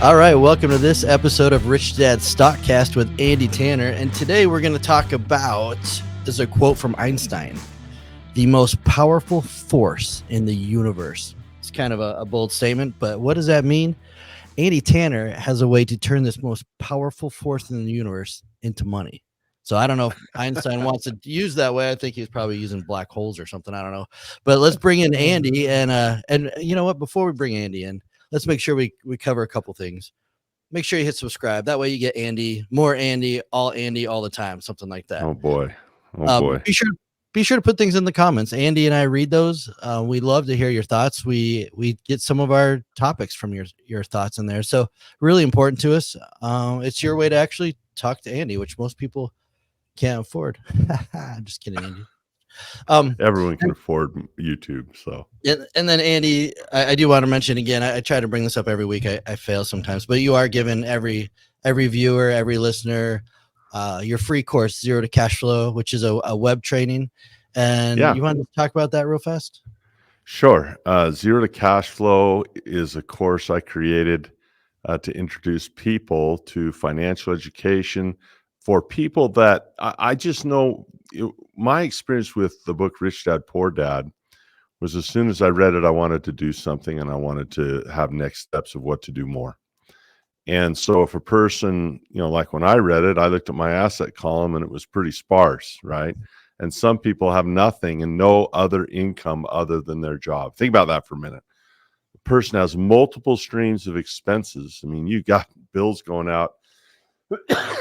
All right, welcome to this episode of Rich Dad Stockcast with Andy Tanner. And today we're going to talk about, there's a quote from Einstein, the most powerful force in the universe. It's kind of a bold statement, but what does that mean? Andy Tanner has a way to turn this most powerful force in the universe into money. So I don't know if Einstein wants to use that way. I think he's probably using black holes or something. I don't know. But let's bring in Andy, and you know what? Before we bring Andy in, let's make sure we cover a couple things. Make sure you hit subscribe. That way you get Andy, more Andy all the time, something like that. Oh boy. Oh boy. Be sure to put things in the comments. Andy and I read those. We love to hear your thoughts. We get some of our topics from your thoughts in there. So really important to us. It's your way to actually talk to Andy, which most people can't afford. I'm just kidding, Andy. Everyone can afford YouTube. So And then Andy, I do want to mention again, I try to bring this up every week. I fail sometimes, but you are giving every viewer, every listener, your free course, Zero to Cash Flow, which is a web training. And yeah, you want to talk about that real fast? sure. Zero to Cash Flow is a course I created to introduce people to financial education for people that I just know. My experience with the book Rich Dad Poor Dad was, as soon as I read it, I wanted to do something, and I wanted to have next steps of what to do more. And so if a person, like when I read it, I looked at my asset column and it was pretty sparse, right? And some people have nothing and no other income other than their job. Think about that for a minute. The person has multiple streams of expenses. I mean, you got bills going out,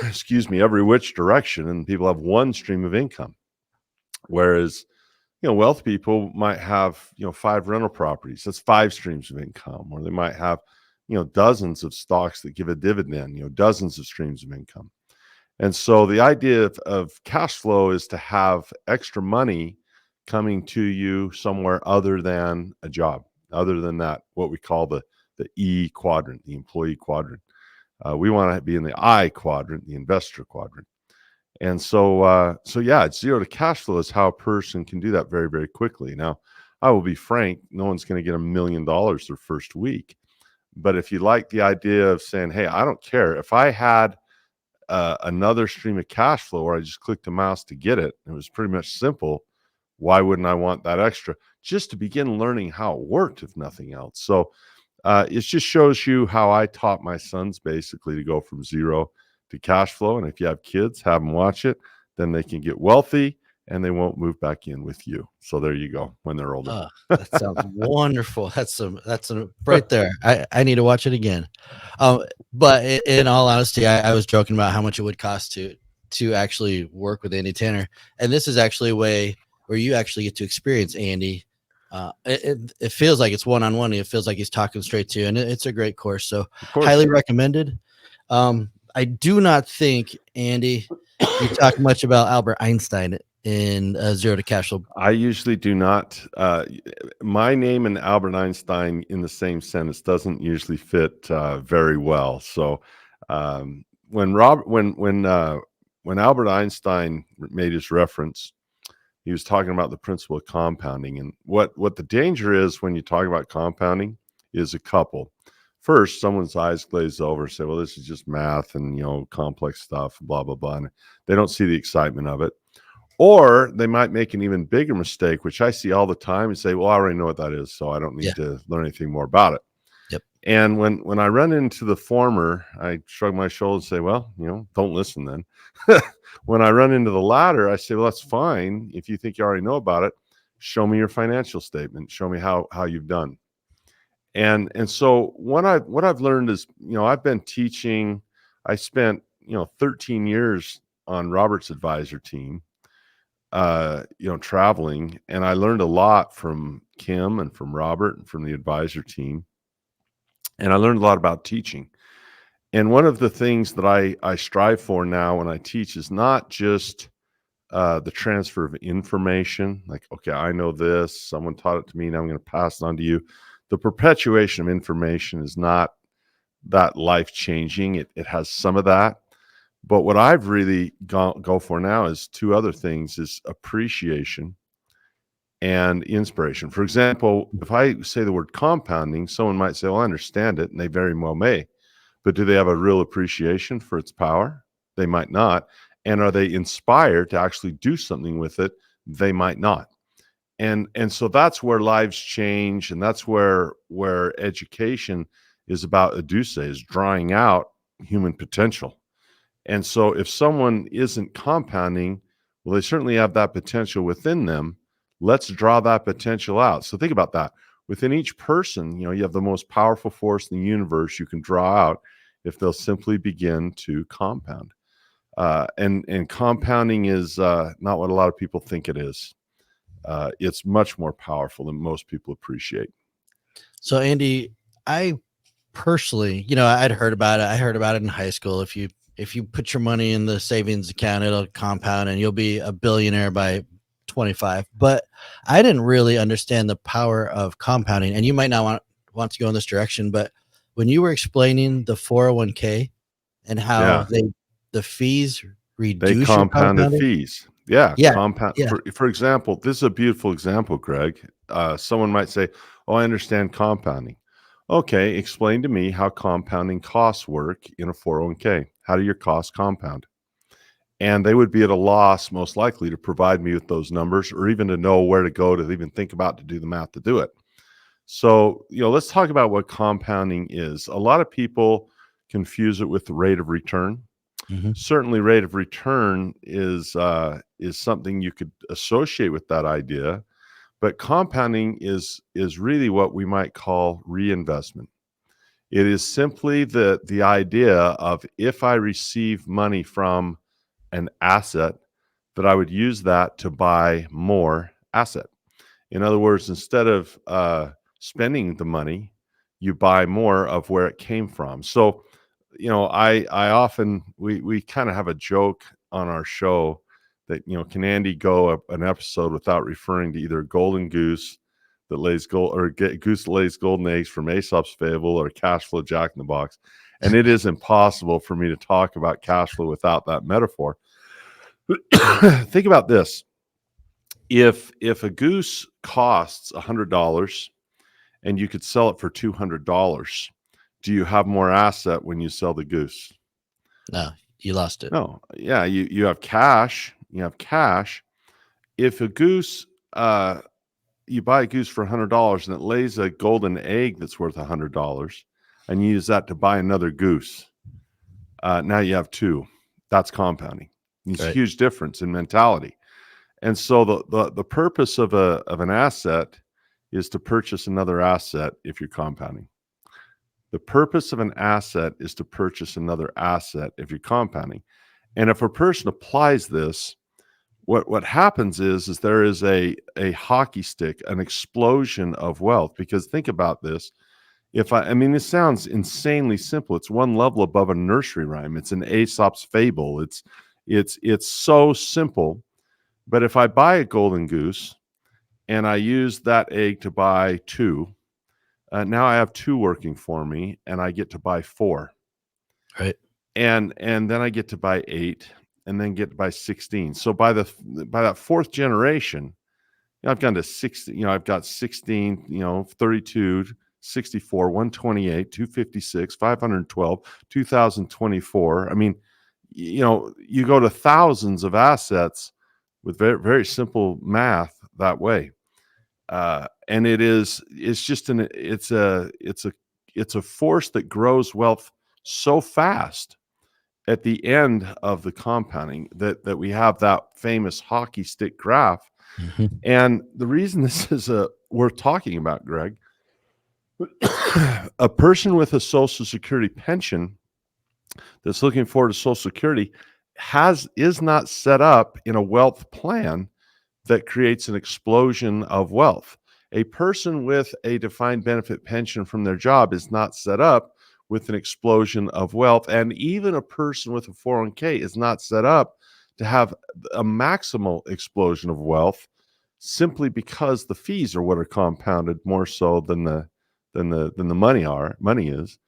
excuse me, every which direction, and people have one stream of income. Whereas, wealthy people might have, 5 rental properties. That's 5 streams of income. Or they might have, dozens of stocks that give a dividend, dozens of streams of income. And so the idea of cash flow is to have extra money coming to you somewhere other than a job, other than that, what we call the E quadrant, the employee quadrant. We want to be in the I quadrant, the investor quadrant. And so it's Zero to Cash Flow is how a person can do that very, very quickly. Now, I will be frank, no one's going to get $1 million their first week. But if you like the idea of saying, hey, I don't care if I had another stream of cash flow where I just clicked the mouse to get it, it was pretty much simple. Why wouldn't I want that extra? Just to begin learning how it worked, if nothing else. So it just shows you how I taught my sons basically to go from zero to cash flow. And if you have kids, have them watch it, then they can get wealthy and they won't move back in with you. So there you go when they're older. That sounds wonderful. That's right there. I need to watch it again. But in all honesty, I was joking about how much it would cost to actually work with Andy Tanner. And this is actually a way where you actually get to experience Andy. It feels like it's one-on-one. It feels like he's talking straight to you, and it's a great course. So highly recommended. I do not think, Andy, you talk much about Albert Einstein in Zero to Cash Flow. I usually do not. My name and Albert Einstein in the same sentence doesn't usually fit very well. So when Albert Einstein made his reference, he was talking about the principle of compounding. And what the danger is when you talk about compounding is a couple. First, someone's eyes glaze over and say, well, this is just math and, complex stuff, blah, blah, blah. And they don't see the excitement of it. Or they might make an even bigger mistake, which I see all the time, and say, well, I already know what that is, so I don't need to learn anything more about it. Yep. And when I run into the former, I shrug my shoulders and say, well, don't listen then. When I run into the latter, I say, well, that's fine. If you think you already know about it, show me your financial statement. Show me how you've done. And so what I've learned is, I've been teaching. I spent 13 years on Robert's advisor team, traveling, and I learned a lot from Kim and from Robert and from the advisor team. And I learned a lot about teaching. And one of the things that I strive for now when I teach is not just the transfer of information, like, okay, I know this, someone taught it to me, now I'm going to pass it on to you. The perpetuation of information is not that life-changing. It has some of that. But what I've really go for now is 2 other things, is appreciation and inspiration. For example, if I say the word compounding, someone might say, well, I understand it, and they very well may. but do they have a real appreciation for its power? They might not. And are they inspired to actually do something with it? They might not. And so that's where lives change, and that's where education is about educe, is drawing out human potential. And so if someone isn't compounding, well, they certainly have that potential within them. Let's draw that potential out. So think about that. Within each person, you have the most powerful force in the universe you can draw out if they'll simply begin to compound. And compounding is not what a lot of people think it is. It's much more powerful than most people appreciate. So, Andy, I personally, I'd heard about it. I heard about it in high school. If you put your money in the savings account, it'll compound and you'll be a billionaire by 25. But I didn't really understand the power of compounding. And you might not want to go in this direction, but when you were explaining the 401k and how Yeah, the fees they reduce your compounded compounding. fees. Yeah, Yeah. compound. Yeah. For example, this is a beautiful example, Greg. Someone might say, "Oh, I understand compounding." Okay, explain to me how compounding costs work in a 401k. How do your costs compound? And they would be at a loss, most likely, to provide me with those numbers, or even to know where to go to even think about to do the math to do it. So, let's talk about what compounding is. A lot of people confuse it with the rate of return. Mhm. Certainly, rate of return is something you could associate with that idea, but compounding is really what we might call reinvestment. It is simply the idea of, if I receive money from an asset, that I would use that to buy more asset. In other words, instead of spending the money, you buy more of where it came from. So, I often, we kind of have a joke on our show that, can Andy go an episode without referring to either golden goose that lays gold, or goose that lays golden eggs from Aesop's fable, or cash flow Jack in the Box. And it is impossible for me to talk about cash flow without that metaphor. Think about this. If a goose costs $100 and you could sell it for $200, do you have more asset when you sell the goose? No, you lost it. No. Yeah, you have cash. You have cash. If a goose, you buy a goose for $100 and it lays a golden egg that's worth $100, and you use that to buy another goose, now you have two. That's compounding. It's a Right. huge difference in mentality. And so the purpose of an asset is to purchase another asset if you're compounding. The purpose of an asset is to purchase another asset if you're compounding. And if a person applies this, what happens is there is a hockey stick, an explosion of wealth. Because think about this. I mean, this sounds insanely simple. It's one level above a nursery rhyme. It's an Aesop's fable. It's so simple. But if I buy a golden goose and I use that egg to buy two, now I have two working for me, and I get to buy four. Right. And then I get to buy 8, and then get to buy 16. So by that fourth generation, I've gone to 60. I've got 16, 32, 64, 128, 256, 512, 2024. I mean, you go to thousands of assets with very, very simple math that way. And it's a force that grows wealth so fast at the end of the compounding that we have that famous hockey stick graph. Mhm. And the reason this is worth talking about, Greg, a person with a Social Security pension that's looking forward to Social Security is not set up in a wealth plan that creates an explosion of wealth. A person with a defined benefit pension from their job is not set up with an explosion of wealth. And even a person with a 401k is not set up to have a maximal explosion of wealth, simply because the fees are what are compounded more so than the money is.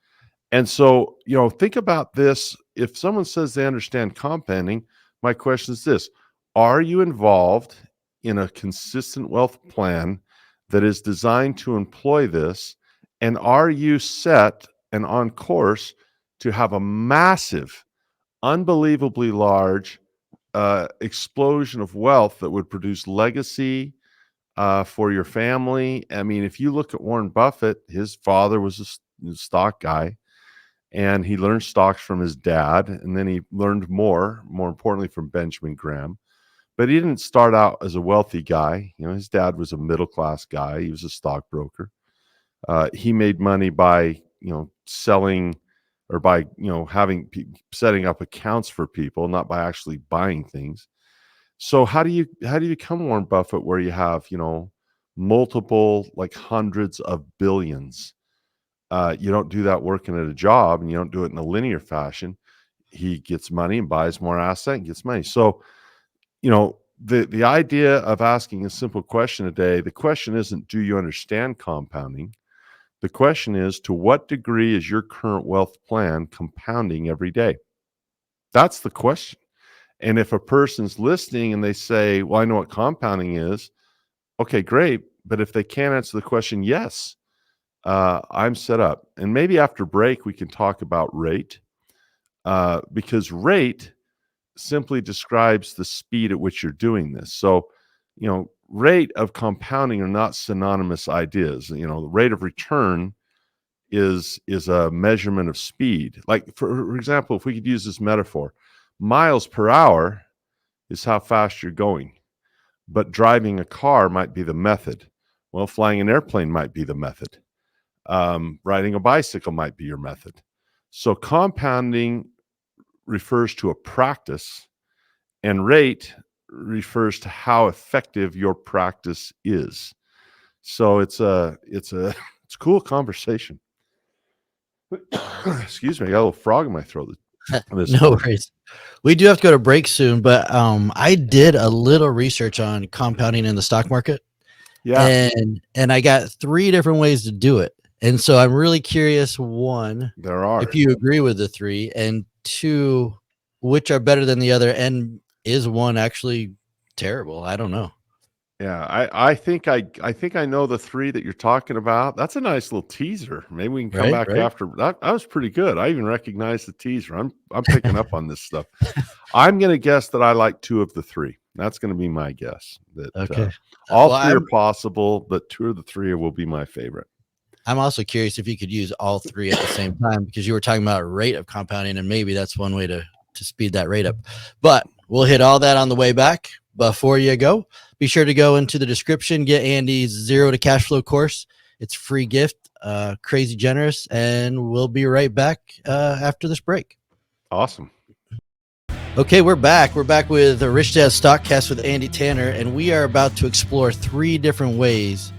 And so, think about this. If someone says they understand compounding, my question is this: are you involved in a consistent wealth plan that is designed to employ this? And are you set and on course to have a massive, unbelievably large explosion of wealth that would produce legacy for your family. I mean, if you look at Warren Buffett, his father was a stock guy, and he learned stocks from his dad, and then he learned more importantly, from Benjamin Graham. But he didn't start out as a wealthy guy. You know, his dad was a middle-class guy. He was a stockbroker. He made money by, selling, or by, setting up accounts for people, not by actually buying things. So how do you become Warren Buffett, where you have, multiple, like, hundreds of billions? You don't do that working at a job, and you don't do it in a linear fashion. He gets money and buys more asset and gets money. So, the idea of asking a simple question a day, the question isn't, do you understand compounding? The question is, to what degree is your current wealth plan compounding every day? That's the question. And if a person's listening and they say, well, I know what compounding is, okay, great. But if they can't answer the question, yes, I'm set up. And maybe after break, we can talk about rate, because rate simply describes the speed at which you're doing this. So, rate of compounding are not synonymous ideas. The rate of return is a measurement of speed. Like, for example, if we could use this metaphor, miles per hour is how fast you're going, but driving a car might be the method. Well, flying an airplane might be the method. Riding a bicycle might be your method. So compounding refers to a practice, and rate refers to how effective your practice is. So it's a cool conversation. Excuse me, I got a little frog in my throat. No worries. We do have to go to break soon, but I did a little research on compounding in the stock market. Yeah, And I got 3 different ways to do it. And so I'm really curious, one, there are. if you agree with the 3, and 2, which are better than the other, and is one actually terrible? I don't know. Yeah, I think I know the 3 that you're talking about. That's a nice little teaser. Maybe we can come Right, back right. after. That was pretty good. I even recognized the teaser. I'm picking up on this stuff. I'm gonna guess that I like 2 of the 3. That's gonna be my guess. That Okay. all Well, 3 are possible, but 2 of the 3 will be my favorite. I'm also curious if you could use all 3 at the same time, because you were talking about rate of compounding, and maybe that's one way to speed that rate up. But we'll hit all that on the way back. Before you go, be sure to go into the description, get Andy's Zero to Cash Flow course. It's free gift, crazy generous, and we'll be right back after this break. Awesome. Okay, we're back. We're back with the Rich Dad Stockcast with Andy Tanner, and we are about to explore 3 different ways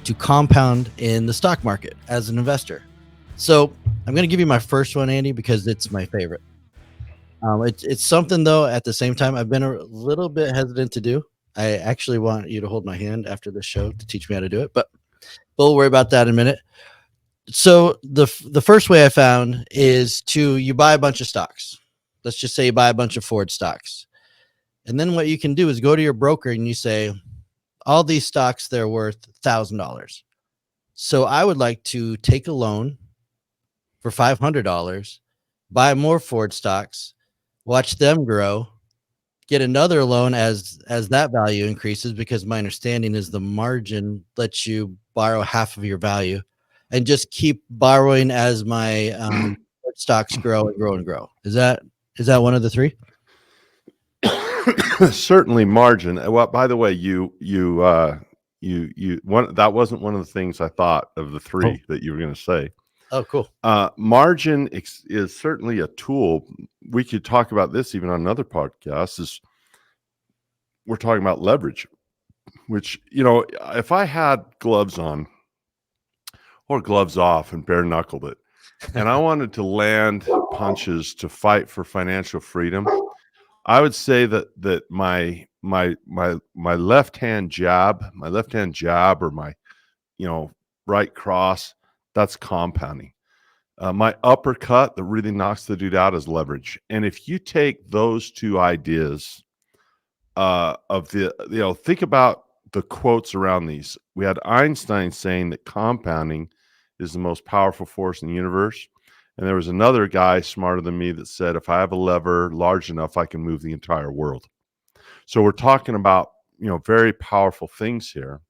to compound in the stock market as an investor. So I'm going to give you my first one, Andy, because it's my favorite. It's something, though, at the same time, I've been a little bit hesitant to do. I actually want you to hold my hand after this show to teach me how to do it, but we'll worry about that in a minute. So the first way I found is you buy a bunch of stocks. Let's just say you buy a bunch of Ford stocks. And then what you can do is go to your broker and you say, all these stocks, they're worth $1,000. So I would like to take a loan for $500, buy more Ford stocks, watch them grow, get another loan as that value increases, because my understanding is the margin lets you borrow half of your value, and just keep borrowing as my stocks grow and grow and grow. Is that one of the 3? Certainly margin. Well, by the way, you one that wasn't one of the things I thought of the 3 that you were going to say. Oh, cool. Margin is certainly a tool. We could talk about this even on another podcast. Is we're talking about leverage, which, if I had gloves on or gloves off and bare knuckled it, and I wanted to land punches to fight for financial freedom, I would say that my left hand jab, or my right cross, that's compounding. My uppercut that really knocks the dude out is leverage. And if you take those 2 ideas think about the quotes around these. We had Einstein saying that compounding is the most powerful force in the universe. And there was another guy smarter than me that said, if I have a lever large enough, I can move the entire world. So we're talking about, very powerful things here.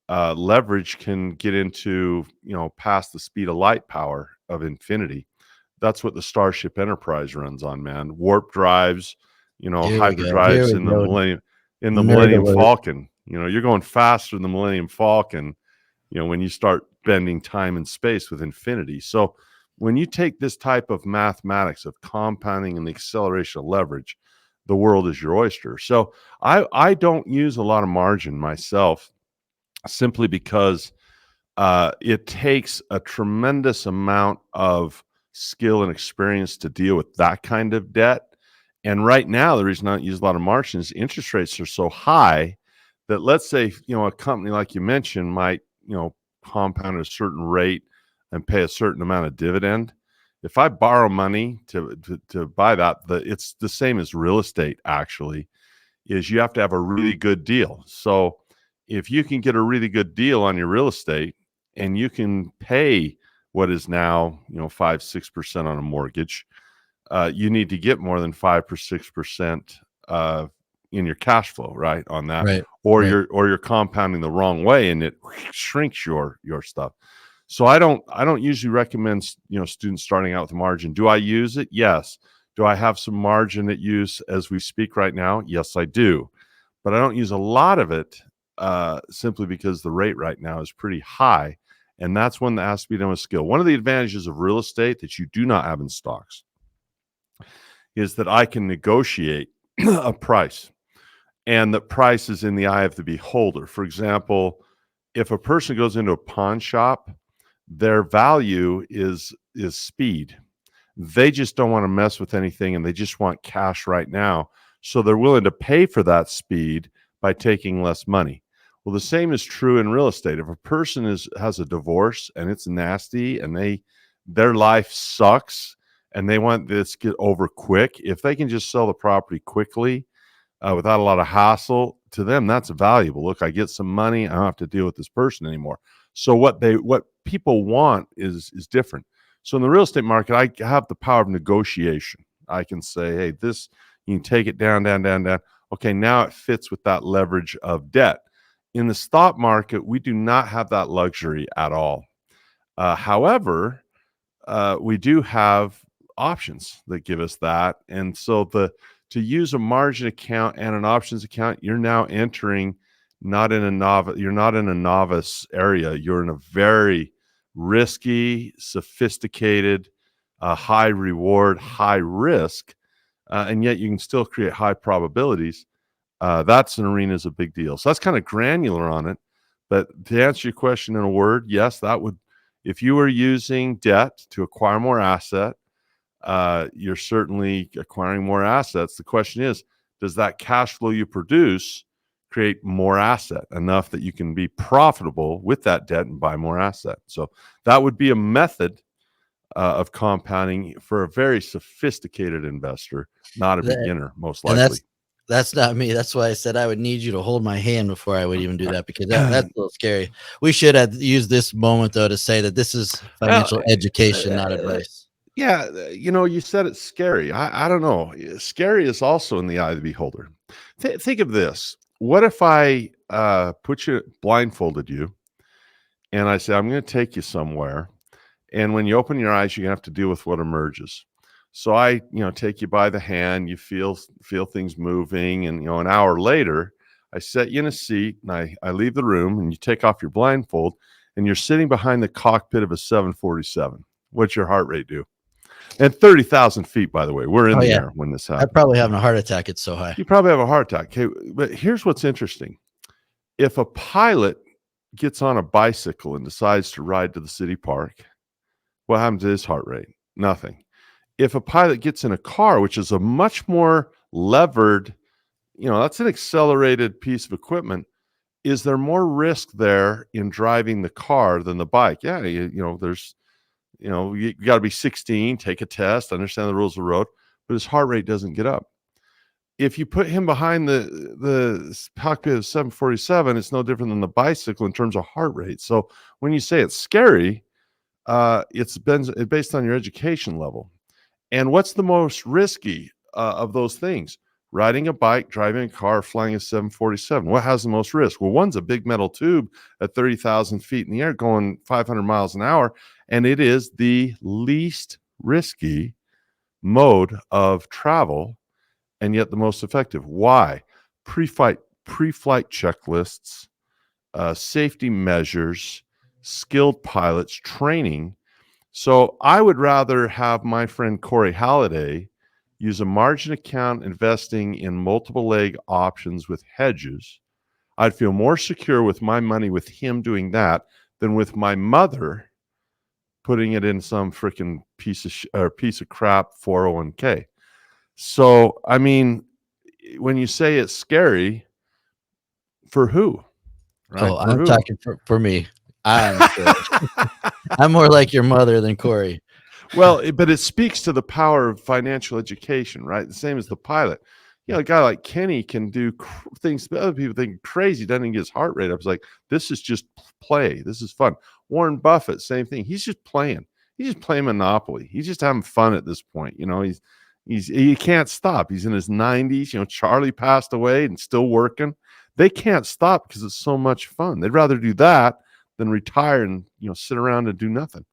Leverage can get into, past the speed of light power of infinity. That's what the Starship Enterprise runs on, man. Warp drives, Here we go. Here hyperdrives we in the go. Nerd Millennium alert. Falcon. You're going faster than the Millennium Falcon, when you start bending time and space with infinity. So when you take this type of mathematics of compounding and the acceleration of leverage, the world is your oyster. So I don't use a lot of margin myself, simply because it takes a tremendous amount of skill and experience to deal with that kind of debt. And right now, the reason I don't use a lot of margin is interest rates are so high that, let's say, a company like you mentioned might, compound at a certain rate and pay a certain amount of dividend. If I borrow money to buy that, it's the same as real estate, actually, is you have to have a really good deal. So if you can get a really good deal on your real estate and you can pay what is now, 5-6% on a mortgage, you need to get more than 5 or 6% in your cash flow, right, on that, Right. or Right. you're compounding the wrong way and it shrinks your stuff. So I don't usually recommend students starting out with margin. Do I use it? Yes. Do I have some margin at use as we speak right now? Yes, I do, but I don't use a lot of it, simply because the rate right now is pretty high, and that's one that has to be done with skill. One of the advantages of real estate that you do not have in stocks is that I can negotiate a price, and the price is in the eye of the beholder. For example, if a person goes into a pawn shop, their value is speed. They just don't want to mess with anything, and they just want cash right now. So they're willing to pay for that speed by taking less money. Well, the same is true in real estate. If a person has a divorce and it's nasty and their life sucks and they want this get over quick, if they can just sell the property quickly, without a lot of hassle, to them that's valuable. Look, I get some money, I don't have to deal with this person anymore. So what people want is different. So in the real estate market, I have the power of negotiation. I can say, hey, this, you can take it down, down, down, down. Okay, now it fits with that leverage of debt. In the stock market, we do not have that luxury at all. However, we do have options that give us that. And so to use a margin account and an options account, you're now entering you're not in a novice area. You're in a very risky, sophisticated, high reward, high risk, and yet you can still create high probabilities. That's an arena is a big deal. So that's kind of granular on it. But to answer your question in a word, yes, that would, if you were using debt to acquire more asset, you're certainly acquiring more assets. The question is, does that cash flow you produce create more asset enough that you can be profitable with that debt and buy more asset? So that would be a method of compounding for a very sophisticated investor, not a That, beginner, most and likely. that's not me. That's why I said I would need you to hold my hand before I would even do that, because that's a little scary. We should have used this moment though to say that this is Well, financial education, not uh, advice. yeah, you said it's scary. I don't know. Scary is also in the eye of the beholder. Think of this. What if I blindfolded you, and I say, I'm going to take you somewhere, and when you open your eyes, you're going to have to deal with what emerges. So I, take you by the hand, you feel things moving, and an hour later, I set you in a seat, and I leave the room, and you take off your blindfold, and you're sitting behind the cockpit of a 747. What's your heart rate do? And 30,000 feet, by the way, we're in Oh the yeah, air when this I'd happens. probably having a heart attack. It's so high. You probably have a heart attack. Okay, but here's what's interesting. If a pilot gets on a bicycle and decides to ride to the city park, what happens to his heart rate? Nothing. If a pilot gets in a car, which is a much more levered, that's an accelerated piece of equipment, is there more risk there in driving the car than the bike? Yeah, there's, you got to be 16, take a test, understand the rules of the road, but his heart rate doesn't get up. If you put him behind the cockpit of 747, it's no different than the bicycle in terms of heart rate. So when you say it's scary, It's based on your education level. And what's the most risky of those things? Riding a bike, driving a car, flying a 747. What has the most risk? Well, one's a big metal tube at 30,000 feet in the air going 500 miles an hour, and it is the least risky mode of travel and yet the most effective. Why? Pre-flight checklists, safety measures, skilled pilots, training. So I would rather have my friend Corey Halliday use a margin account investing in multiple leg options with hedges. I'd feel more secure with my money with him doing that than with my mother putting it in some freaking piece of crap 401k. So, I mean, when you say it's scary, for who? Right? Oh, For I'm who? talking for me. I'm scared. I'm more like your mother than Corey. Well, but it speaks to the power of financial education, right? The same as the pilot. You know, a guy like Kenny can do things that other people think crazy, doesn't even get his heart rate up. It's like, this is just play. This is fun. Warren Buffett, same thing. He's just playing. He's just playing Monopoly. He's just having fun at this point. You know, he can't stop. He's in his 90s. You know, Charlie passed away and still working. They can't stop because it's so much fun. They'd rather do that than retire and, you know, sit around and do nothing.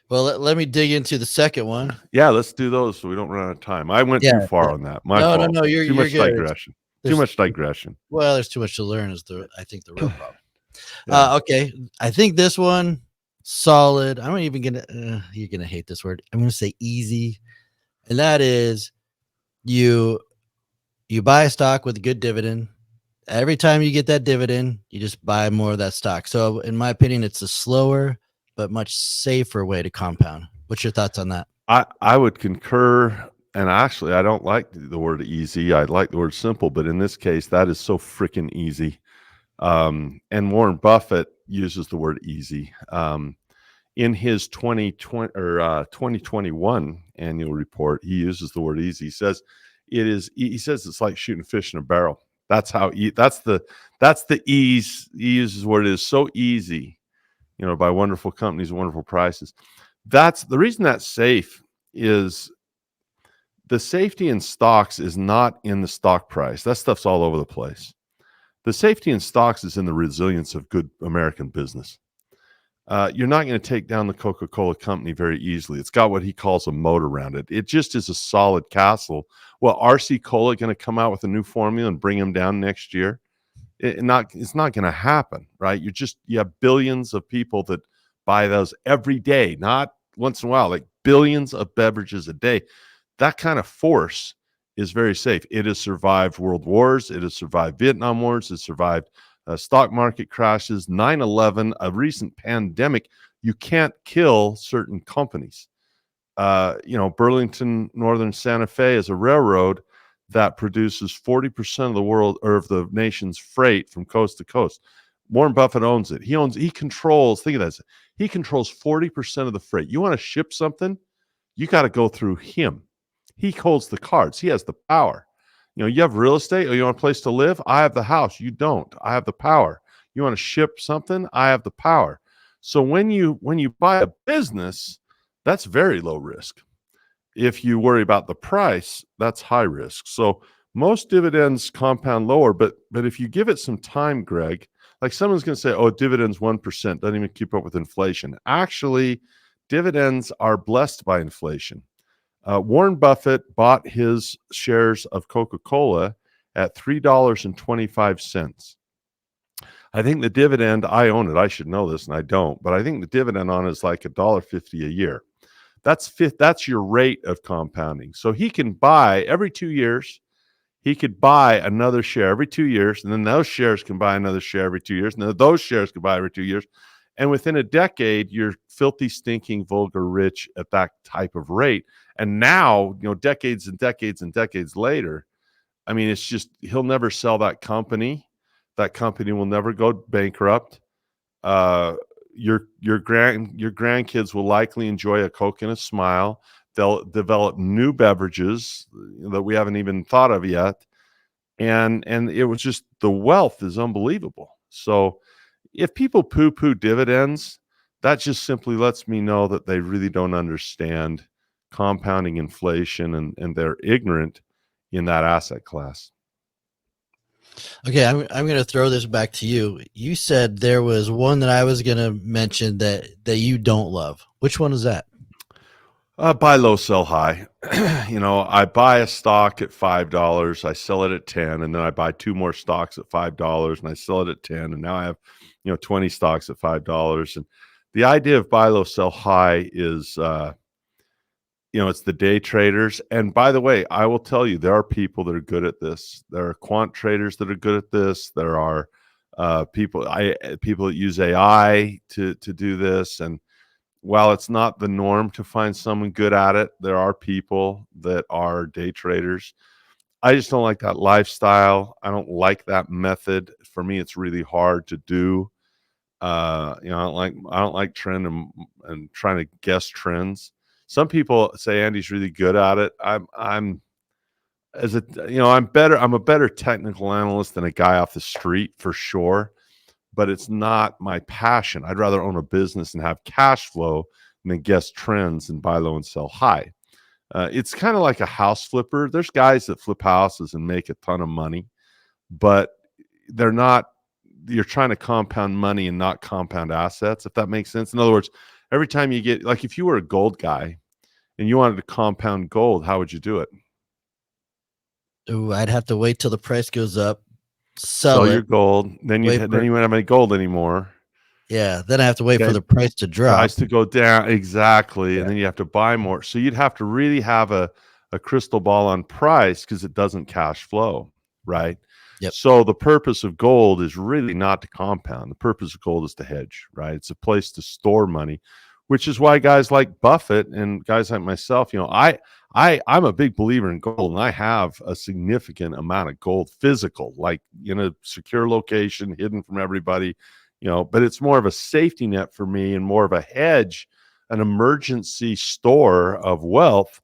Well, let me dig into the second one. Yeah, let's do those so we don't run out of time. I went too far on that. My fault. No, you're Too much good. digression. Too much digression. Well, there's too much to learn is I think the real problem. Yeah. Okay, I think this one solid. I'm not even gonna. You're gonna hate this word. I'm gonna say easy, and that is you buy a stock with a good dividend. Every time you get that dividend, you just buy more of that stock. So, in my opinion, it's a slower but much safer way to compound. What's your thoughts on that? I would concur. And actually, I don't like the word easy. I like the word simple. But in this case, that is so freaking easy. And Warren Buffett uses the word easy. In his 2020 or 2021 annual report, he uses the word easy. He says it's like shooting fish in a barrel. That's the ease. He uses the word is so easy, you know, by wonderful companies and wonderful prices. That's the reason that's safe. Is the safety in stocks is not in the stock price. That stuff's all over the place. The safety in stocks is in the resilience of good American business. You're not going to take down the Coca-Cola company very easily. It's got what he calls a moat around it. It just is a solid castle. Well, RC Cola going to come out with a new formula and bring them down next year? It's not going to happen, right? You have billions of people that buy those every day, not once in a while, like billions of beverages a day. That kind of force is very safe. It has survived world wars. It has survived Vietnam wars. It survived stock market crashes, 9/11, a recent pandemic. You can't kill certain companies. You know, Burlington Northern Santa Fe is a railroad that produces 40% of the world or of the nation's freight from coast to coast. Warren Buffett owns it. He controls, think of that. He controls 40% of the freight. You want to ship something, you got to go through him. He holds the cards. He has the power. You know, you have real estate or you want a place to live? I have the house. You don't. I have the power. You want to ship something? I have the power. So when you buy a business, that's very low risk. If you worry about the price, that's high risk. So most dividends compound lower, but if you give it some time, Greg, like someone's going to say, oh, dividends 1%, doesn't even keep up with inflation. Actually, dividends are blessed by inflation. Warren Buffett bought his shares of Coca-Cola at $3.25. I think the dividend, I own it. I should know this, and I don't, but I think the dividend on it is like $1.50 a year. That's your rate of compounding. So he can buy every 2 years. He could buy another share every 2 years, and then those shares can buy another share every 2 years, and then those shares can buy every 2 years. And within a decade, you're filthy, stinking, vulgar rich at that type of rate. And now, you know, decades and decades and decades later, I mean, it's just he'll never sell that company. That company will never go bankrupt. Your grandkids will likely enjoy a Coke and a smile. They'll develop new beverages that we haven't even thought of yet. And it was just the wealth is unbelievable. So if people poo-poo dividends, that just simply lets me know that they really don't understand compounding inflation, and they're ignorant in that asset class. Okay, I'm going to throw this back to you. You said there was one that I was going to mention that you don't love. Which one is that? Buy low, sell high. I buy a stock at $5, I sell it at 10, and then I buy two more stocks at $5, and I sell it at 10, and now I have 20 stocks at $5. And the idea of buy low, sell high is it's the day traders. And by the way, I will tell you, there are people that are good at this. There are quant traders that are good at this. There are people that use AI to do this. And while it's not the norm to find someone good at it, there are people that are day traders. I just don't like that lifestyle. I don't like that method. For me, it's really hard to do. I don't like trend and trying to guess trends. Some people say Andy's really good at it. I'm as a I'm better. I'm a better technical analyst than a guy off the street for sure, but it's not my passion. I'd rather own a business and have cash flow than guess trends and buy low and sell high. It's kind of like a house flipper. There's guys that flip houses and make a ton of money, but they're not. You're trying to compound money and not compound assets, if that makes sense. In other words, every time you get, like, if you were a gold guy and you wanted to compound gold, how would you do it? Ooh, I'd have to wait till the price goes up, Sell sell your it. gold, then you wouldn't have any gold anymore. Yeah, then I have to wait for Then the price to drop. price to go down, exactly, Yeah. and then you have to buy more. So you'd have to really have a crystal ball on price because it doesn't cash flow, right? Yep. So the purpose of gold is really not to compound. The purpose of gold is to hedge, right? It's a place to store money, which is why guys like Buffett and guys like myself, I'm a big believer in gold, and I have a significant amount of gold physical, like in a secure location, hidden from everybody, but it's more of a safety net for me and more of a hedge, an emergency store of wealth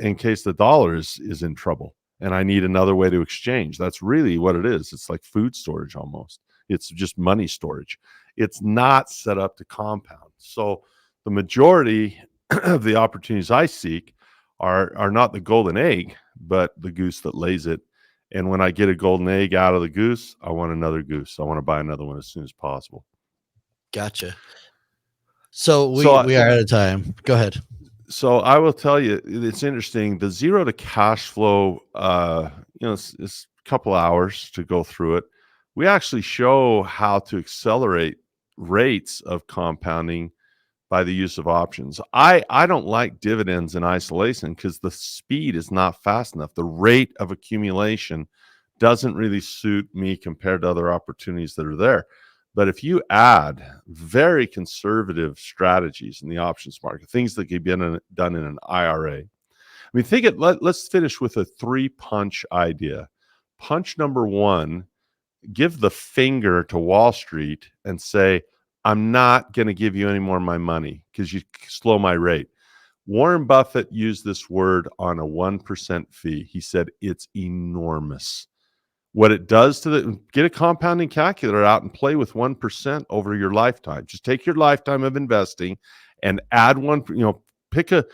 in case the dollar is in trouble and I need another way to exchange. That's really what it is. It's like food storage almost. It's just money storage. It's not set up to compound. So the majority of the opportunities I seek are not the golden egg, but the goose that lays it. And when I get a golden egg out of the goose, I want another goose. I want to buy another one as soon as possible. Gotcha. So So we are out of time. Go ahead. So I will tell you, it's interesting. The zero to cash flow, it's a couple hours to go through it. We actually show how to accelerate rates of compounding by the use of options. I don't like dividends in isolation because the speed is not fast enough. The rate of accumulation doesn't really suit me compared to other opportunities that are there. But if you add very conservative strategies in the options market, things that can be done in an IRA, let's finish with a 3-punch idea. Punch number one, give the finger to Wall Street and say, I'm not going to give you any more of my money because you slow my rate. Warren Buffett used this word on a 1% fee. He said it's enormous. What it does get a compounding calculator out and play with 1% over your lifetime. Just take your lifetime of investing and add pick a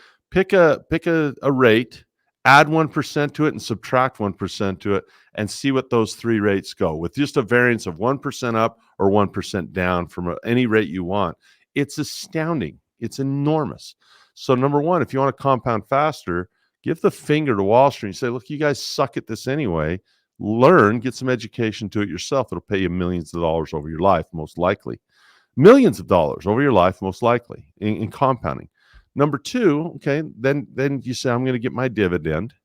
rate, add 1% to it and subtract 1% to it and see what those three rates go with just a variance of 1% up or 1% down from any rate you want. It's astounding. It's enormous. So number one, if you want to compound faster, give the finger to Wall Street and say, look, you guys suck at this anyway. Learn, get some education to it yourself. It'll pay you millions of dollars over your life, most likely. Millions of dollars over your life, most likely, in compounding. Number two, okay, then you say, I'm going to get my dividend.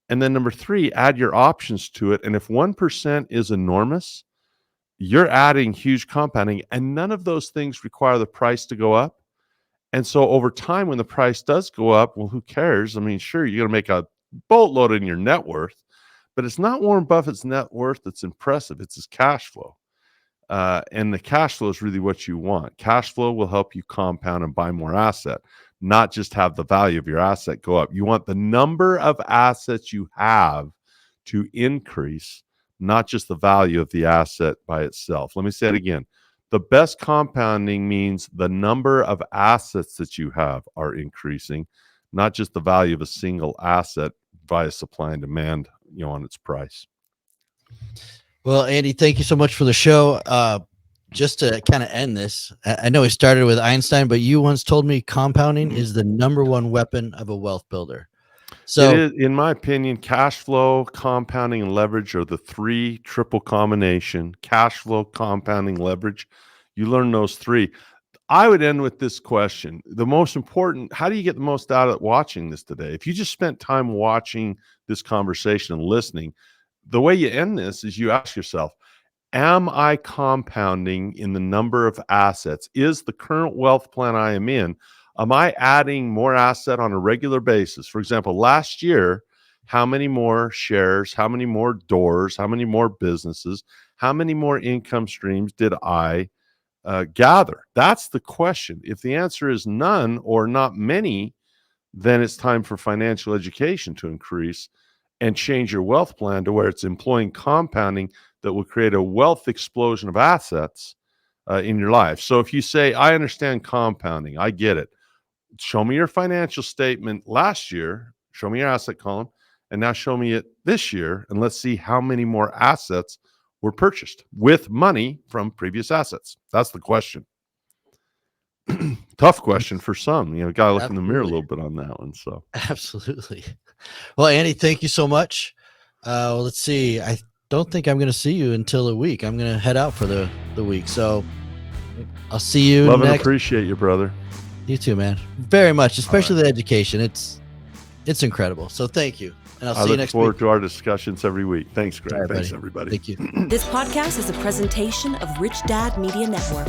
And then number three, add your options to it. And if 1% is enormous, you're adding huge compounding. And none of those things require the price to go up. And so over time, when the price does go up, well, who cares? I mean, sure, you're going to make a boatload in your net worth. But it's not Warren Buffett's net worth that's impressive. It's his cash flow. And the cash flow is really what you want. Cash flow will help you compound and buy more asset, not just have the value of your asset go up. You want the number of assets you have to increase, not just the value of the asset by itself. Let me say it again. The best compounding means the number of assets that you have are increasing, not just the value of a single asset via supply and demand, on its price. Well, Andy, thank you so much for the show. Just to kind of end this, I know we started with Einstein, but you once told me compounding is the number one weapon of a wealth builder. So it is, in my opinion, cash flow, compounding, and leverage are the three triple combination. Cash flow, compounding, leverage. You learn those three. I would end with this question. The most important, how do you get the most out of watching this today? If you just spent time watching this conversation and listening, the way you end this is you ask yourself, am I compounding in the number of assets? Is the current wealth plan I am in, am I adding more asset on a regular basis? For example, last year, how many more shares, how many more doors, how many more businesses, how many more income streams did I gather? That's the question. If the answer is none or not many, then it's time for financial education to increase and change your wealth plan to where it's employing compounding that will create a wealth explosion of assets in your life. So if you say, I understand compounding, I get it. Show me your financial statement last year, show me your asset column, and now show me it this year, and let's see how many more assets were purchased with money from previous assets. That's the question. Tough question for some. Got to look in the mirror a little bit on that one. So absolutely. Well, Andy, thank you so much. Let's see. I don't think I'm going to see you until a week. I'm going to head out for the week. So I'll see you Love next. and appreciate you, brother. You too, man. Very much, especially the education. It's incredible. So thank you. And I'll see you next week. I look forward to our discussions every week. Thanks, Greg. All right, Thanks, buddy. everybody. Thank you. This podcast is a presentation of Rich Dad Media Network.